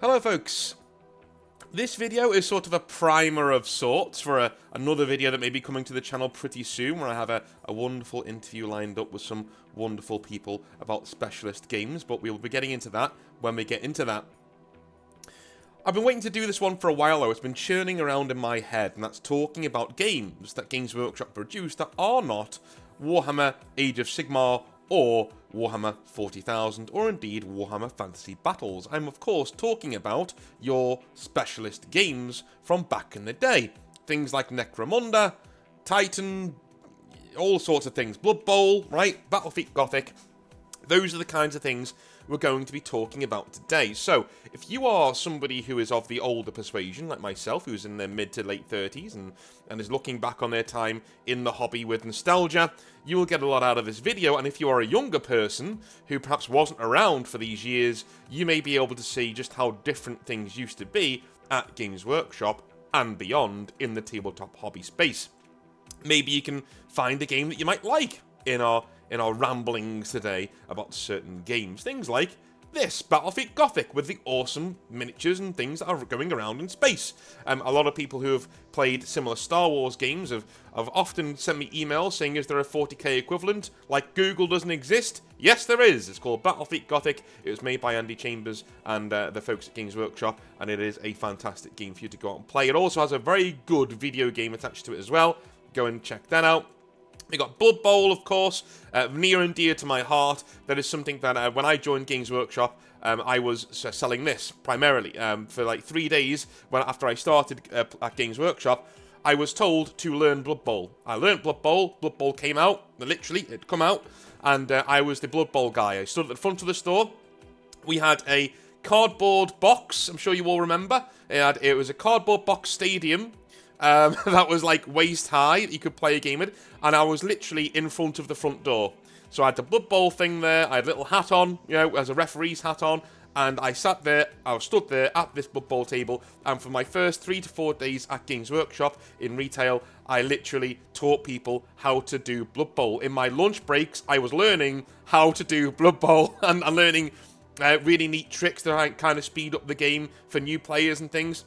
Hello folks, this video is sort of a primer of sorts for another video that may be coming to the channel pretty soon, where I have a wonderful interview lined up with some wonderful people about specialist games, but we'll be getting into that when we get into that. I've been waiting to do this one for a while though. It's been churning around in my head, and that's talking about games that Games Workshop produce that are not Warhammer Age of Sigmar or Warhammer 40,000, or indeed Warhammer Fantasy Battles. I'm of course talking about your specialist games from back in the day. Things like Necromunda, Titan, all sorts of things. Blood Bowl, right? Battlefield Gothic. Those are the kinds of things we're going to be talking about today. So, if you are somebody who is of the older persuasion, like myself, who's in their mid to late 30s and is looking back on their time in the hobby with nostalgia, you will get a lot out of this video. And if you are a younger person who perhaps wasn't around for these years, you may be able to see just how different things used to be at Games Workshop and beyond in the tabletop hobby space. Maybe you can find a game that you might like in our ramblings today about certain games. Things like this, Battlefield Gothic, with the awesome miniatures and things that are going around in space. A lot of people who have played similar Star Wars games have often sent me emails saying, is there a 40k equivalent? Like Google doesn't exist? Yes, there is. It's called Battlefield Gothic. It was made by Andy Chambers and the folks at Games Workshop, and it is a fantastic game for you to go out and play. It also has a very good video game attached to it as well. Go and check that out. We got Blood Bowl, of course, near and dear to my heart. That is something that when I joined Games Workshop, I was selling this primarily for like 3 days. After I started at Games Workshop, I was told to learn Blood Bowl. I learned Blood Bowl. Blood Bowl came out. Literally, it had come out, and I was the Blood Bowl guy. I stood at the front of the store. We had a cardboard box. I'm sure you all remember. It was a cardboard box stadium. That was like waist high that you could play a game with, and I was literally in front of the front door. So I had the Blood Bowl thing there, I had a little hat on, you know, as a referee's hat on, and I stood there at this Blood Bowl table, and for my first 3 to 4 days at Games Workshop in retail, I literally taught people how to do Blood Bowl. In my lunch breaks, I was learning how to do Blood Bowl, and learning really neat tricks that kind of speed up the game for new players and things.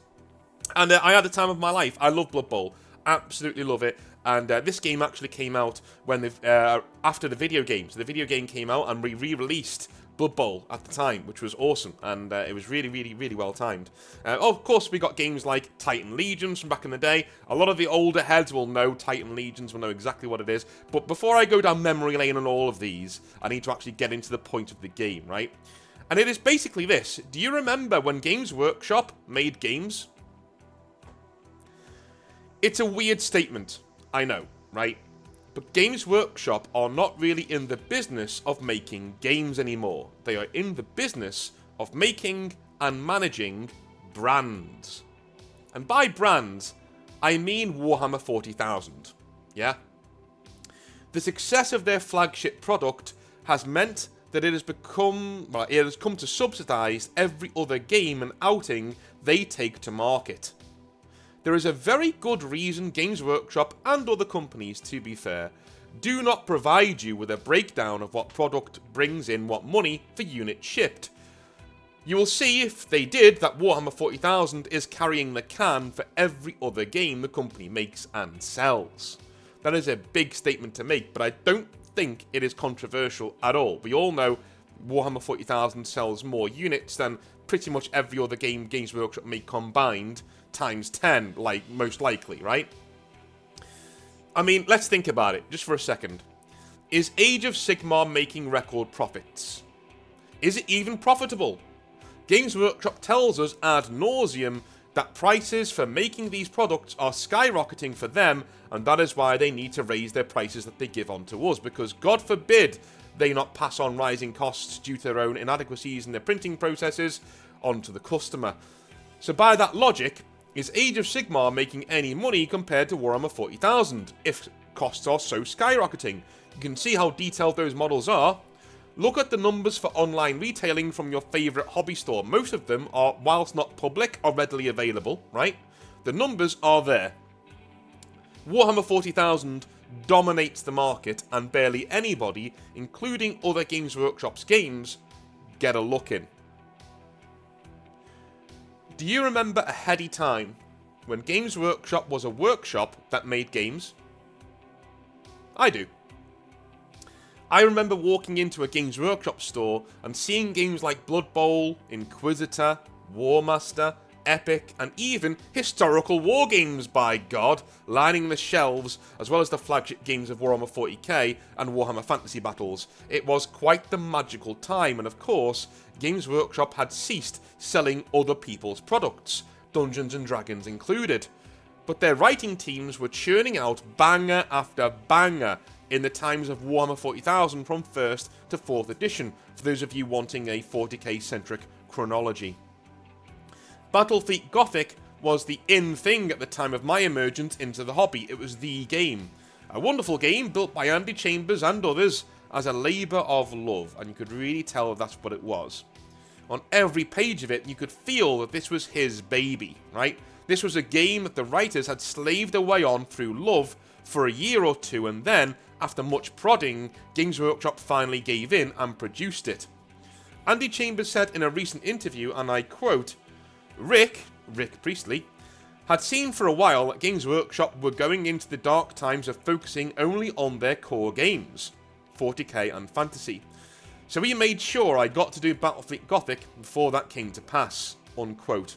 And I had the time of my life. I love Blood Bowl. Absolutely love it. And this game actually came out when after the video game. So the video game came out and we re-released Blood Bowl at the time, which was awesome. And it was really, really, really well timed. Of course, we got games like Titan Legions from back in the day. A lot of the older heads will know Titan Legions, will know exactly what it is. But before I go down memory lane on all of these, I need to actually get into the point of the game, right? And it is basically this. Do you remember when Games Workshop made games? It's a weird statement, I know, right? But Games Workshop are not really in the business of making games anymore. They are in the business of making and managing brands. And by brands, I mean Warhammer 40,000, yeah? The success of their flagship product has meant that it has come to subsidize every other game and outing they take to market. There is a very good reason Games Workshop and other companies, to be fair, do not provide you with a breakdown of what product brings in what money for unit shipped. You will see if they did that Warhammer 40,000 is carrying the can for every other game the company makes and sells. That is a big statement to make, but I don't think it is controversial at all. We all know Warhammer 40,000 sells more units than pretty much every other game Games Workshop make combined, times 10, like, most likely, right? I mean, let's think about it, just for a second. Is Age of Sigmar making record profits? Is it even profitable? Games Workshop tells us ad nauseum that prices for making these products are skyrocketing for them, and that is why they need to raise their prices that they give on to us, because God forbid they not pass on rising costs due to their own inadequacies in their printing processes onto the customer. So by that logic, is Age of Sigmar making any money compared to Warhammer 40,000 if costs are so skyrocketing? You can see how detailed those models are. Look at the numbers for online retailing from your favourite hobby store. Most of them are, whilst not public, are readily available, right? The numbers are there. Warhammer 40,000 dominates the market, and barely anybody, including other Games Workshop's games, get a look in. Do you remember a heady time when Games Workshop was a workshop that made games? I do. I remember walking into a Games Workshop store and seeing games like Bloodbow, Inquisitor, Warmaster, Epic, and even historical war games, by God, lining the shelves, as well as the flagship games of Warhammer 40k and Warhammer Fantasy Battles. It was quite the magical time, and of course, Games Workshop had ceased selling other people's products, Dungeons & Dragons included. But their writing teams were churning out banger after banger in the times of Warhammer 40,000 from 1st to 4th edition, for those of you wanting a 40k-centric chronology. Battlefleet Gothic was the in thing at the time of my emergence into the hobby. It was the game. A wonderful game built by Andy Chambers and others as a labour of love, and you could really tell that's what it was. On every page of it, you could feel that this was his baby, right? This was a game that the writers had slaved away on through love for a year or two, and then, after much prodding, Games Workshop finally gave in and produced it. Andy Chambers said in a recent interview, and I quote, Rick Priestley, had seen for a while that Games Workshop were going into the dark times of focusing only on their core games, 40k and Fantasy. So he made sure I got to do Battlefleet Gothic before that came to pass, unquote.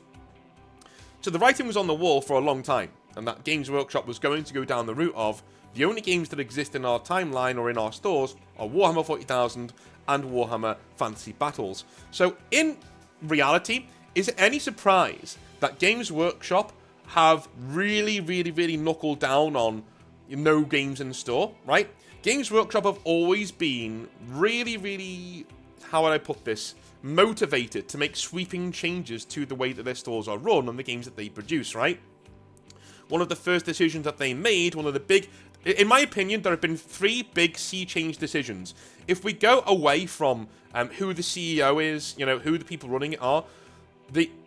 So the writing was on the wall for a long time, and that Games Workshop was going to go down the route of the only games that exist in our timeline or in our stores are Warhammer 40,000 and Warhammer Fantasy Battles. So in reality, is it any surprise that Games Workshop have really knuckled down on no games in store, right? Games Workshop have always been really, how would I put this, motivated to make sweeping changes to the way that their stores are run and the games that they produce, right? One of the first decisions that they made, one of the big, in my opinion, there have been 3 big sea change decisions. If we go away from who the CEO is, you know, who the people running it are,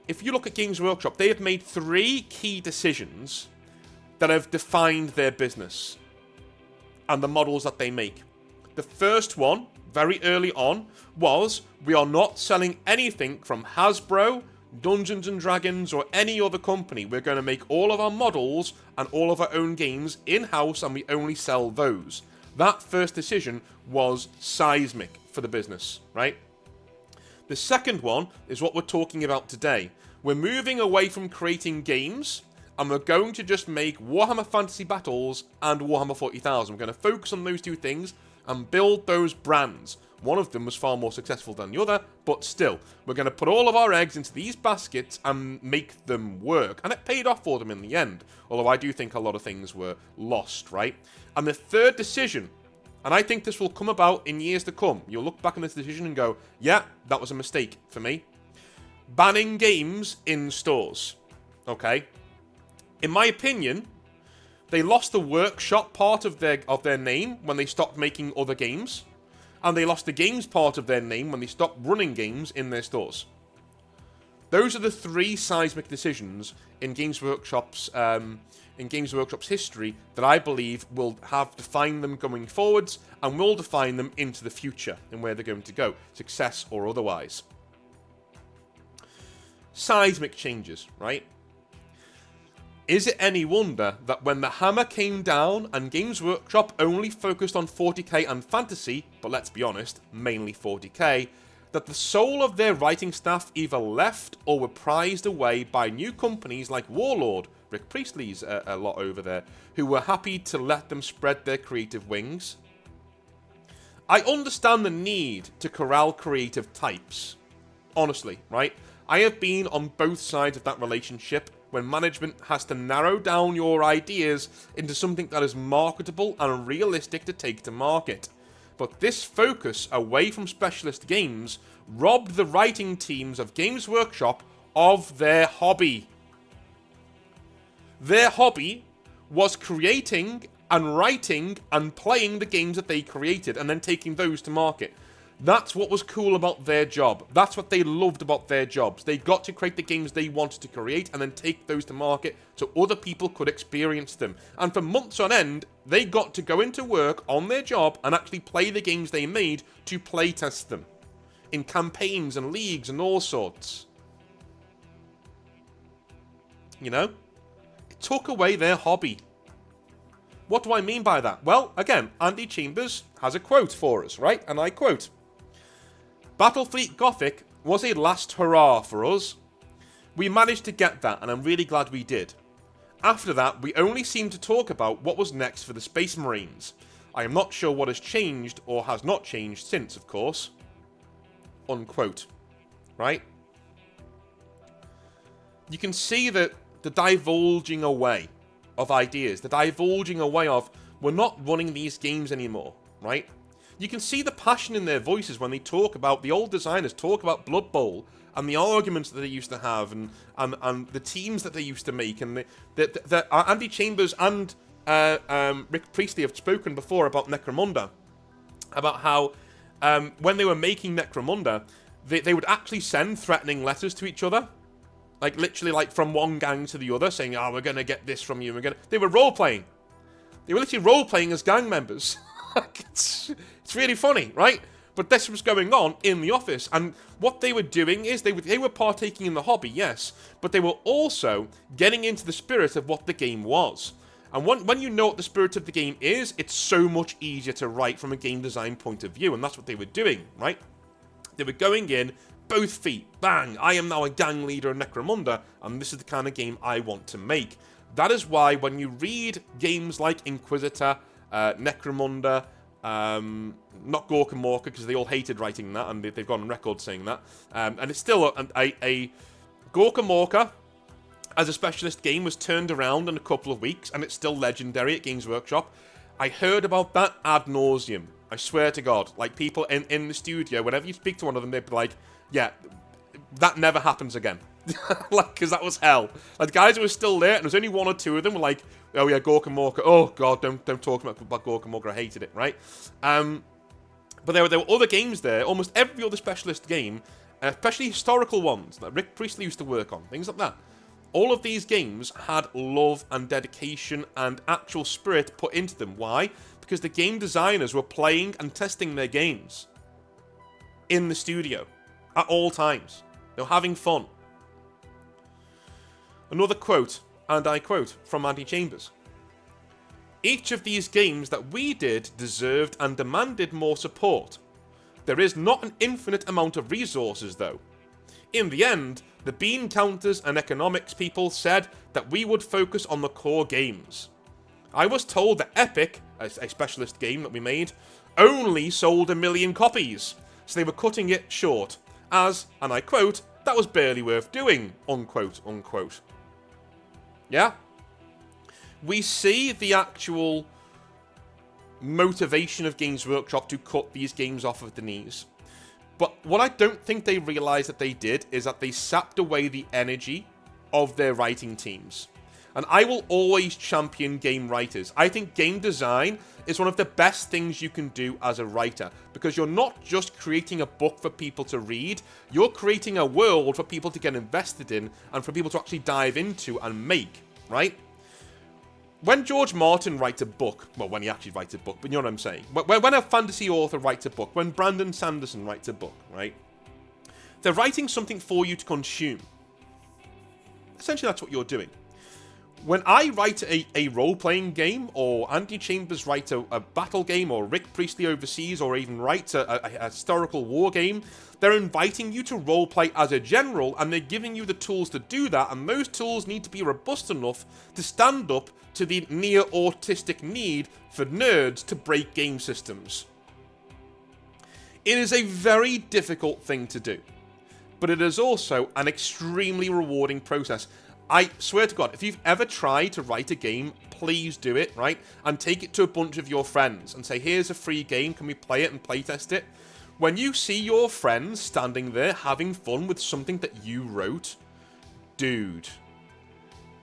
if you look at Games Workshop, they have made 3 key decisions that have defined their business and the models that they make. The first one, very early on, was we are not selling anything from Hasbro, Dungeons & Dragons, or any other company. We're going to make all of our models and all of our own games in-house, and we only sell those. That first decision was seismic for the business, right? The second one is what we're talking about today. We're moving away from creating games, and we're going to just make Warhammer Fantasy Battles and Warhammer 40,000. We're going to focus on those 2 things and build those brands. One of them was far more successful than the other, but still, we're going to put all of our eggs into these baskets and make them work. And it paid off for them in the end, although I do think a lot of things were lost, right? And the third decision, and I think this will come about in years to come, you'll look back on this decision and go, yeah, that was a mistake for me. Banning games in stores, okay? In my opinion, they lost the workshop part of their name when they stopped making other games, and they lost the games part of their name when they stopped running games in their stores. Those are the 3 seismic decisions in Games Workshop's history that I believe will have defined them going forwards and will define them into the future and where they're going to go, success or otherwise. Seismic changes, right? Is it any wonder that when the hammer came down and Games Workshop only focused on 40k and Fantasy, but let's be honest, mainly 40k, that the soul of their writing staff either left or were prized away by new companies like Warlord, Rick Priestley's a lot over there, who were happy to let them spread their creative wings? I understand the need to corral creative types, honestly, right? I have been on both sides of that relationship when management has to narrow down your ideas into something that is marketable and realistic to take to market. But this focus away from specialist games robbed the writing teams of Games Workshop of their hobby. Their hobby was creating and writing and playing the games that they created and then taking those to market. That's what was cool about their job. That's what they loved about their jobs. They got to create the games they wanted to create and then take those to market so other people could experience them. And for months on end, they got to go into work on their job and actually play the games they made to playtest them in campaigns and leagues and all sorts. You know? It took away their hobby. What do I mean by that? Well, again, Andy Chambers has a quote for us, right? And I quote, "Battlefleet Gothic was a last hurrah for us. We managed to get that, and I'm really glad we did. After that, we only seemed to talk about what was next for the Space Marines. I am not sure what has changed, or has not changed since, of course." Unquote. Right? You can see that the divulging away of ideas, the divulging away of, we're not running these games anymore, right? You can see the passion in their voices when they talk about, the old designers talk about Blood Bowl and the arguments that they used to have and the teams that they used to make. And Andy Chambers and Rick Priestley have spoken before about Necromunda, about how when they were making Necromunda, they would actually send threatening letters to each other. Like, literally, like, from one gang to the other, saying, "Oh, we're going to get this from you, They were role-playing. They were literally role-playing as gang members. It's really funny, right? But this was going on in the office, and what they were doing is they were partaking in the hobby, yes, but they were also getting into the spirit of what the game was. And when you know what the spirit of the game is, it's so much easier to write from a game design point of view, and that's what they were doing, right? They were going in, both feet, bang, I am now a gang leader in Necromunda, and this is the kind of game I want to make. That is why when you read games like Inquisitor, Necromunda, not Gorka Morka, because they all hated writing that, and they've gone on record saying that, and it's still a Gorka Morka, as a specialist game, was turned around in a couple of weeks, and it's still legendary at Games Workshop. I heard about that ad nauseum. I swear to God. Like, people in the studio, whenever you speak to one of them, they'd be like, "Yeah, that never happens again." Like, because that was hell. Like, the guys who were still there, and there was only one or two of them were like, "Oh yeah, Gorka Morka. Oh God, don't talk about Gorka Morka. I hated it." Right? But there were other games there. Almost every other specialist game, especially historical ones that Rick Priestley used to work on, things like that. All of these games had love and dedication and actual spirit put into them. Why? Because the game designers were playing and testing their games in the studio at all times. They were having fun. Another quote, and I quote, from Andy Chambers. "Each of these games that we did deserved and demanded more support. There is not an infinite amount of resources, though. In the end, the bean counters and economics people said that we would focus on the core games. I was told that Epic, a specialist game that we made, only sold 1 million copies, so they were cutting it short, as, and I quote, that was barely worth doing, unquote, unquote." Yeah? We see the actual motivation of Games Workshop to cut these games off of the knees. But what I don't think they realised that they did is that they sapped away the energy of their writing teams. And I will always champion game writers. I think game design is one of the best things you can do as a writer, because you're not just creating a book for people to read, you're creating a world for people to get invested in and for people to actually dive into and make, right? When George Martin writes a book, well, when he actually writes a book, but you know what I'm saying. When a fantasy author writes a book, when Brandon Sanderson writes a book, right? They're writing something for you to consume. Essentially, that's what you're doing. When I write a role-playing game, or Andy Chambers writes a battle game, or Rick Priestley overseas, or even writes a historical war game, they're inviting you to roleplay as a general, and they're giving you the tools to do that, and those tools need to be robust enough to stand up to the near-autistic need for nerds to break game systems. It is a very difficult thing to do, but it is also an extremely rewarding process. I swear to God, if you've ever tried to write a game, please do it, right? And take it to a bunch of your friends and say, here's a free game, can we play it and playtest it? When you see your friends standing there having fun with something that you wrote, dude,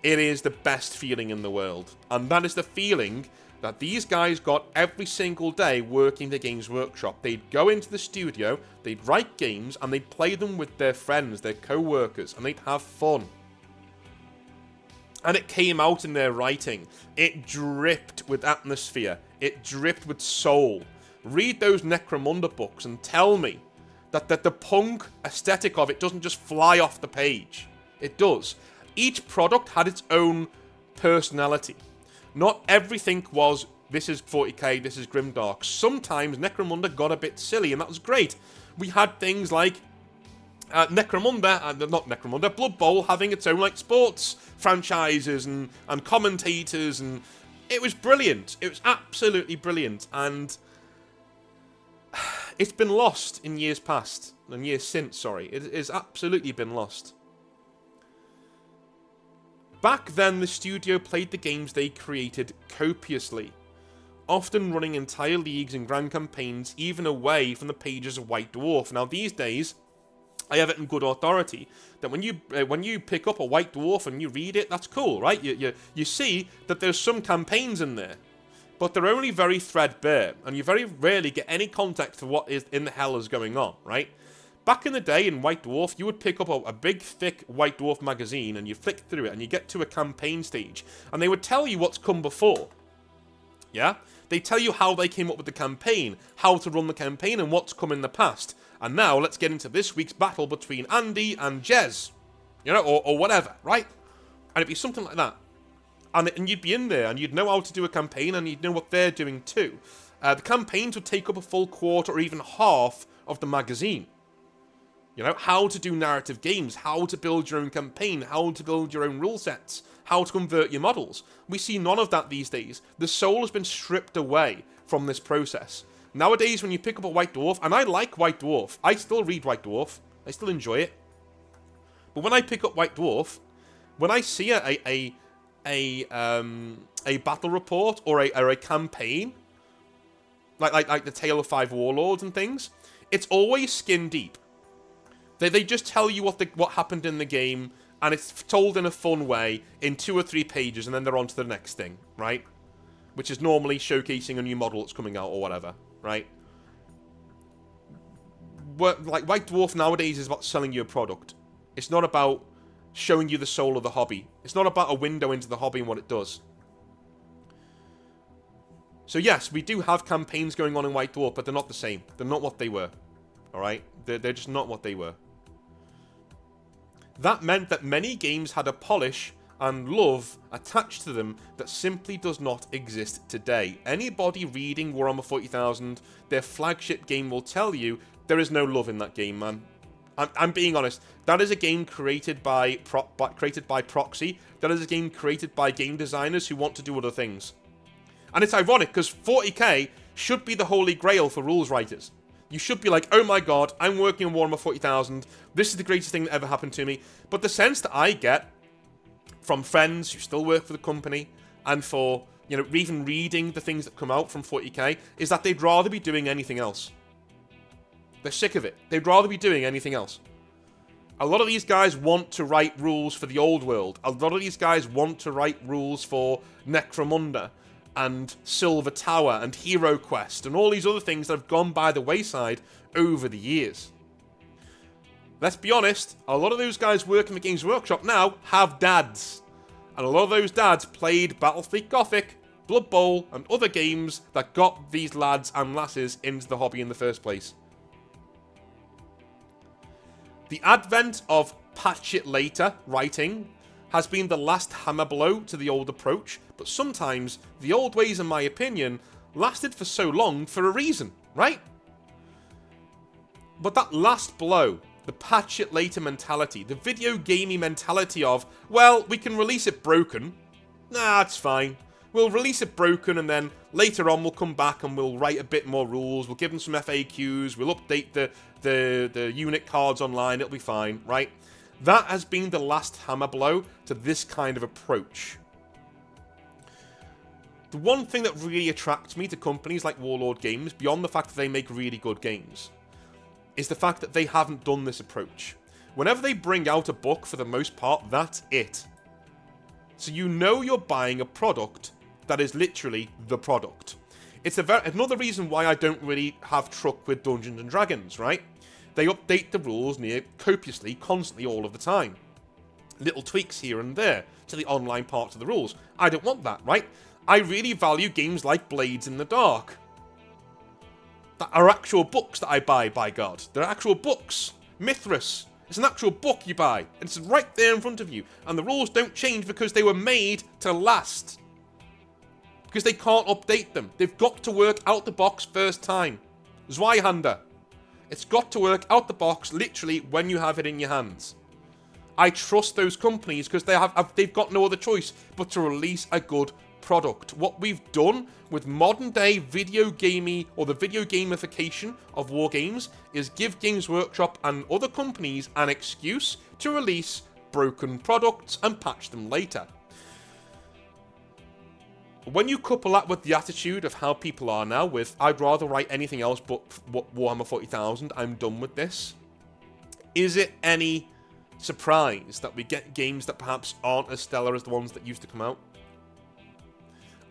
it is the best feeling in the world. And that is the feeling that these guys got every single day working the Games Workshop. They'd go into the studio, they'd write games, and they'd play them with their friends, their co-workers, and they'd have fun. And it came out in their writing. It dripped with atmosphere. It dripped with soul. Read those Necromunda books and tell me that the punk aesthetic of it doesn't just fly off the page. It does. Each product had its own personality. Not everything was, this is 40k, this is grimdark. Sometimes Necromunda got a bit silly, and that was great. We had things like Blood Bowl having its own like sports franchises and commentators, and it was brilliant. It was absolutely brilliant, and it's been lost in years past, and years since, sorry. It has absolutely been lost. Back then, the studio played the games they created copiously, often running entire leagues and grand campaigns even away from the pages of White Dwarf. Now, these days, I have it in good authority that when you pick up a White Dwarf and you read it, that's cool, right? You see that there's some campaigns in there, but they're only very threadbare, and you very rarely get any context for what is in the hell is going on, right? Back in the day in White Dwarf, you would pick up a big, thick White Dwarf magazine, and you flick through it, and you get to a campaign stage, and they would tell you what's come before. Yeah? They tell you how they came up with the campaign, how to run the campaign, and what's come in the past. And now, let's get into this week's battle between Andy and Jez. You know, or whatever, right? And it'd be something like that. And you'd be in there, and you'd know how to do a campaign, and you'd know what they're doing too. The campaigns would take up a full quarter or even half of the magazine. You know, how to do narrative games, how to build your own campaign, how to build your own rule sets, how to convert your models. We see none of that these days. The soul has been stripped away from this process. Nowadays, when you pick up a White Dwarf, and I like White Dwarf, I still read White Dwarf, I still enjoy it. But when I pick up White Dwarf, when I see a battle report or a campaign, like the Tale of Five Warlords and things, it's always skin deep. They just tell you what happened in the game, and it's told in a fun way in 2 or 3 pages, and then they're on to the next thing, right? Which is normally showcasing a new model that's coming out or whatever, right? Like White Dwarf nowadays is about selling you a product. It's not about showing you the soul of the hobby. It's not about a window into the hobby and what it does. So yes, we do have campaigns going on in White Dwarf, but they're not the same. They're not what they were, alright? They're just not what they were. That meant that many games had a polish and love attached to them that simply does not exist today. Anybody reading Warhammer 40,000, their flagship game, will tell you there is no love in that game, man. I'm being honest. That is a game created by proxy. That is a game created by game designers who want to do other things. And it's ironic, because 40k should be the holy grail for rules writers. You should be like, oh my god, I'm working on Warhammer 40,000, this is the greatest thing that ever happened to me. But the sense that I get from friends who still work for the company, and for, you know, even reading the things that come out from 40k, is that they'd rather be doing anything else. They're sick of it. They'd rather be doing anything else. A lot of these guys want to write rules for the old world. A lot of these guys want to write rules for Necromunda and Silver Tower and Hero Quest and all these other things that have gone by the wayside over the years. Let's be honest, a lot of those guys working for Games Workshop now have dads. And a lot of those dads played Battlefleet Gothic, Blood Bowl, and other games that got these lads and lasses into the hobby in the first place. The advent of patch it later writing has been the last hammer blow to the old approach, but sometimes the old ways, in my opinion, lasted for so long for a reason, right? But that last blow, the patch it later mentality, the video gamey mentality of, well, we can release it broken. Nah, it's fine. We'll release it broken, and then later on we'll come back and we'll write a bit more rules, we'll give them some FAQs, we'll update the unit cards online, it'll be fine, right? That has been the last hammer blow to this kind of approach. The one thing that really attracts me to companies like Warlord Games, beyond the fact that they make really good games, is the fact that they haven't done this approach. Whenever they bring out a book, for the most part, that's it. So you know you're buying a product that is literally the product. It's another reason why I don't really have truck with Dungeons and Dragons, right? They update the rules copiously, constantly, all of the time. Little tweaks here and there to the online parts of the rules. I don't want that, right? I really value games like Blades in the Dark. That are actual books that I buy, by God. They're actual books. Mithras It's an actual book you buy. And it's right there in front of you. And the rules don't change because they were made to last. Because they can't update them. They've got to work out the box first time. Zweihander. It's got to work out the box literally when you have it in your hands. I trust those companies because they've got no other choice but to release a good product. What we've done with modern day video gaming, or the video gamification of war games, is give Games Workshop and other companies an excuse to release broken products and patch them later. When you couple that with the attitude of how people are now with, I'd rather write anything else but Warhammer 40,000, I'm done with this. Is it any surprise that we get games that perhaps aren't as stellar as the ones that used to come out?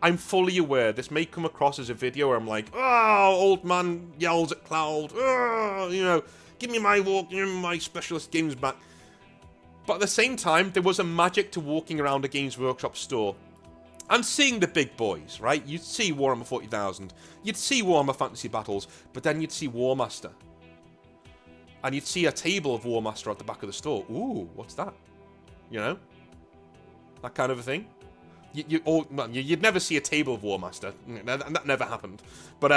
I'm fully aware this may come across as a video where I'm like, oh, old man yells at Cloud, oh, you know, give me my specialist games back. But at the same time, there was a magic to walking around a Games Workshop store and seeing the big boys, right? You'd see Warhammer 40,000, you'd see Warhammer Fantasy Battles, but then you'd see War Master. And you'd see a table of War Master at the back of the store. Ooh, what's that? You know? That kind of a thing. You'd never see a table of War Master. That never happened. But,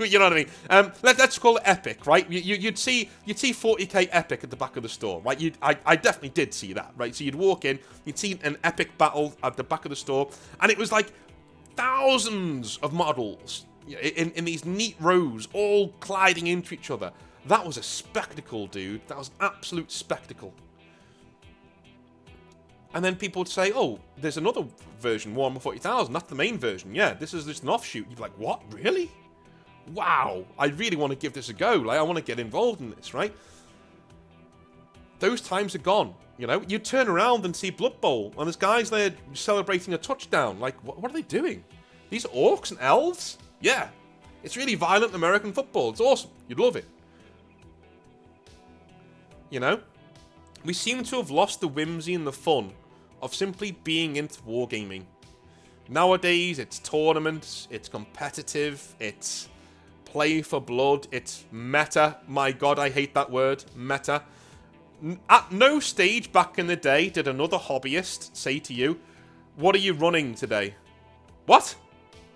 you know what I mean? Let's call it Epic, right? You'd see 40k Epic at the back of the store, right? I definitely did see that, right? So you'd walk in, you'd see an Epic battle at the back of the store, and it was like thousands of models in these neat rows, all colliding into each other. That was a spectacle, dude. That was an absolute spectacle. And then people would say, oh, there's another version, Warhammer 40,000. That's the main version. Yeah, this is just an offshoot. You'd be like, what? Really? Wow. I really want to give this a go. Like, I want to get involved in this, right? Those times are gone, you know? You turn around and see Bloodbow, and there's guys there celebrating a touchdown. Like, what are they doing? These are orcs and elves? Yeah. It's really violent American football. It's awesome. You'd love it. You know? We seem to have lost the whimsy and the fun of simply being into wargaming. Nowadays, it's tournaments, it's competitive, it's play for blood, it's meta. My god, I hate that word, meta. At no stage back in the day did another hobbyist say to you, what are you running today? What?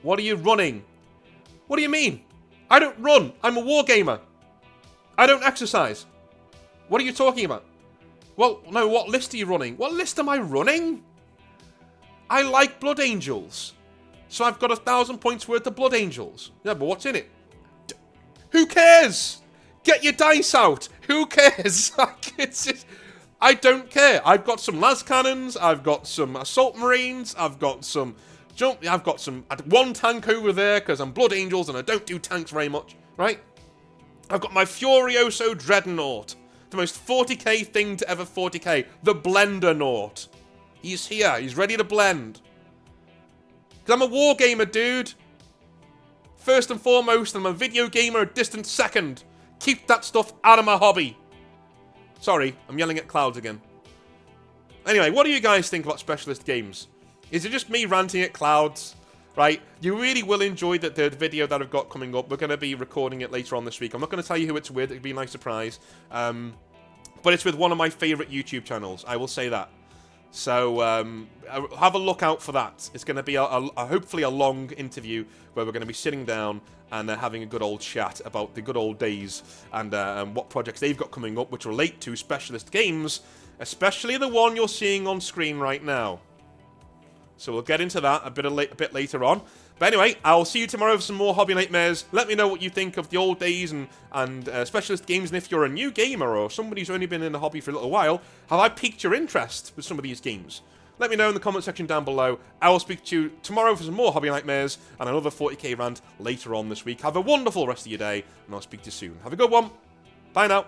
What are you running? What do you mean? I don't run. I'm a wargamer. I don't exercise. What are you talking about? Well, no, what list are you running? What list am I running? I like Blood Angels. So I've got 1,000 points worth of Blood Angels. Yeah, but what's in it? Who cares? Get your dice out. Who cares? It's just, I don't care. I've got some las cannons. I've got some assault marines. I've got some one tank over there because I'm Blood Angels and I don't do tanks very much, right? I've got my Furioso Dreadnought. The most 40k thing to ever 40k. The Blender Naut. He's here. He's ready to blend. Because I'm a wargamer, dude. First and foremost, I'm a video gamer a distant second. Keep that stuff out of my hobby. Sorry, I'm yelling at clouds again. Anyway, what do you guys think about specialist games? Is it just me ranting at clouds? Right, you really will enjoy the video that I've got coming up. We're going to be recording it later on this week. I'm not going to tell you who it's with. It'll be a nice surprise. But it's with one of my favourite YouTube channels. I will say that. So have a look out for that. It's going to be hopefully a long interview where we're going to be sitting down and having a good old chat about the good old days and what projects they've got coming up which relate to specialist games, especially the one you're seeing on screen right now. So we'll get into that a bit later on. But anyway, I'll see you tomorrow for some more Hobby Nightmares. Let me know what you think of the old days and specialist games. And if you're a new gamer or somebody who's only been in the hobby for a little while, have I piqued your interest with some of these games? Let me know in the comment section down below. I will speak to you tomorrow for some more Hobby Nightmares and another 40k rant later on this week. Have a wonderful rest of your day, and I'll speak to you soon. Have a good one. Bye now.